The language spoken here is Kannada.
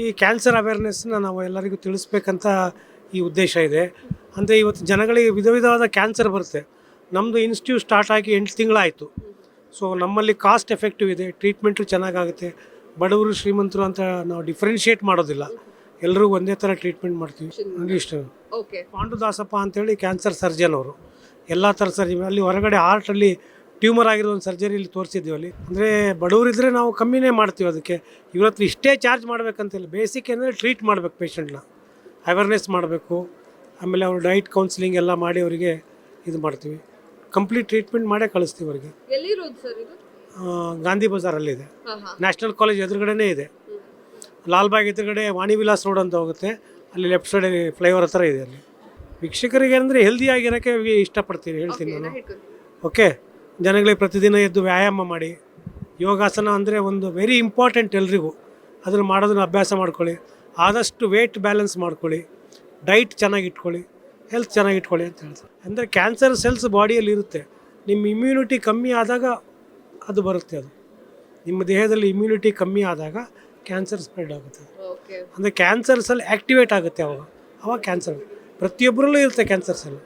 ಈ ಕ್ಯಾನ್ಸರ್ ಅವೇರ್ನೆಸ್ನ ನಾವು ಎಲ್ಲರಿಗೂ ತಿಳಿಸ್ಬೇಕಂತ ಈ ಉದ್ದೇಶ ಇದೆ. ಅಂದರೆ ಇವತ್ತು ಜನಗಳಿಗೆ ವಿಧ ವಿಧವಾದ ಕ್ಯಾನ್ಸರ್ ಬರುತ್ತೆ. ನಮ್ಮದು ಇನ್ಸ್ಟಿಟ್ಯೂಟ್ ಸ್ಟಾರ್ಟ್ ಆಗಿ 8 ತಿಂಗಳಾಯಿತು. ಸೊ ನಮ್ಮಲ್ಲಿ ಕಾಸ್ಟ್ ಎಫೆಕ್ಟಿವ್ ಇದೆ, ಟ್ರೀಟ್ಮೆಂಟು ಚೆನ್ನಾಗಾಗುತ್ತೆ. ಬಡವರು ಶ್ರೀಮಂತರು ಅಂತ ನಾವು ಡಿಫ್ರೆನ್ಷಿಯೇಟ್ ಮಾಡೋದಿಲ್ಲ, ಎಲ್ಲರೂ ಒಂದೇ ಥರ ಟ್ರೀಟ್ಮೆಂಟ್ ಮಾಡ್ತೀವಿ. ಇಷ್ಟು ಓಕೆ. ಪಾಂಡುದಾಸಪ್ಪ ಅಂತೇಳಿ ಕ್ಯಾನ್ಸರ್ ಸರ್ಜನ್ ಅವರು, ಎಲ್ಲ ಥರ ಸರ್ಜರಿ ಅಲ್ಲಿ ಹೊರಗಡೆ ಹಾರ್ಟಲ್ಲಿ ಟ್ಯೂಮರ್ ಆಗಿರೋ ಒಂದು ಸರ್ಜರಿ ಇಲ್ಲಿ ತೋರಿಸಿದ್ವಿ. ಅಲ್ಲಿ ಅಂದರೆ ಬಡವರಿದ್ದರೆ ನಾವು ಕಮ್ಮಿನೇ ಮಾಡ್ತೀವಿ. ಅದಕ್ಕೆ ಇವತ್ತು ಇಷ್ಟೇ ಚಾರ್ಜ್ ಮಾಡಬೇಕಂತಿಲ್ಲ. ಬೇಸಿಕ್ ಅಂದರೆ ಟ್ರೀಟ್ ಮಾಡಬೇಕು, ಪೇಷಂಟ್ನ ಅವೇರ್ನೆಸ್ ಮಾಡಬೇಕು. ಆಮೇಲೆ ಅವ್ರು ಡೈಟ್ ಕೌನ್ಸಿಲಿಂಗ್ ಎಲ್ಲ ಮಾಡಿ ಅವರಿಗೆ ಇದು ಮಾಡ್ತೀವಿ. ಕಂಪ್ಲೀಟ್ ಟ್ರೀಟ್ಮೆಂಟ್ ಮಾಡೇ ಕಳಿಸ್ತೀವಿ ಅವರಿಗೆ. ಎಲ್ಲಿರೋದು ಸರ್ ಇದು? ಗಾಂಧಿ ಬಜಾರಲ್ಲಿದೆ, ನ್ಯಾಷನಲ್ ಕಾಲೇಜ್ ಎದುರುಗಡೆನೇ ಇದೆ. ಲಾಲ್ಬಾಗ್ ಎದುರುಗಡೆ ವಾಣಿ ವಿಲಾಸ್ ರೋಡ್ ಅಂತ ಹೋಗುತ್ತೆ, ಅಲ್ಲಿ ಲೆಫ್ಟ್ ಸೈಡ್ ಫ್ಲೈಓವರ್ ಹತ್ರ ಇದೆ. ಅಲ್ಲಿ ವೀಕ್ಷಕರಿಗೆ ಅಂದರೆ ಹೆಲ್ದಿಯಾಗಿರೋಕ್ಕೆ ಇಷ್ಟಪಡ್ತೀನಿ, ಹೇಳ್ತೀನಿ ನಾನು. ಓಕೆ, ಜನಗಳಿಗೆ ಪ್ರತಿದಿನ ಎದ್ದು ವ್ಯಾಯಾಮ ಮಾಡಿ, ಯೋಗಾಸನ ಅಂದರೆ ಒಂದು ವೆರಿ ಇಂಪಾರ್ಟೆಂಟ್ ಎಲ್ರಿಗೂ. ಅದನ್ನು ಮಾಡೋದನ್ನು ಅಭ್ಯಾಸ ಮಾಡ್ಕೊಳ್ಳಿ. ಆದಷ್ಟು ವೇಟ್ ಬ್ಯಾಲೆನ್ಸ್ ಮಾಡ್ಕೊಳ್ಳಿ, ಡೈಟ್ ಚೆನ್ನಾಗಿ ಇಟ್ಕೊಳ್ಳಿ, ಹೆಲ್ತ್ ಚೆನ್ನಾಗಿ ಇಟ್ಕೊಳ್ಳಿ ಅಂತ ಹೇಳ್ತಾರೆ. ಅಂದರೆ ಕ್ಯಾನ್ಸರ್ ಸೆಲ್ಸ್ ಬಾಡಿಯಲ್ಲಿ ಇರುತ್ತೆ. ನಿಮ್ಮ ಇಮ್ಯುನಿಟಿ ಕಮ್ಮಿ ಆದಾಗ ಅದು ಬರುತ್ತೆ. ಅದು ನಿಮ್ಮ ದೇಹದಲ್ಲಿ ಇಮ್ಯುನಿಟಿ ಕಮ್ಮಿ ಆದಾಗ ಕ್ಯಾನ್ಸರ್ ಸ್ಪ್ರೆಡ್ ಆಗುತ್ತೆ. ಅಂದರೆ ಕ್ಯಾನ್ಸರ್ ಸೆಲ್ ಆ್ಯಕ್ಟಿವೇಟ್ ಆಗುತ್ತೆ ಅವಾಗ ಕ್ಯಾನ್ಸರ್ ಪ್ರತಿಯೊಬ್ಬರಲ್ಲೂ ಇರುತ್ತೆ ಕ್ಯಾನ್ಸರ್ ಸೆಲ್.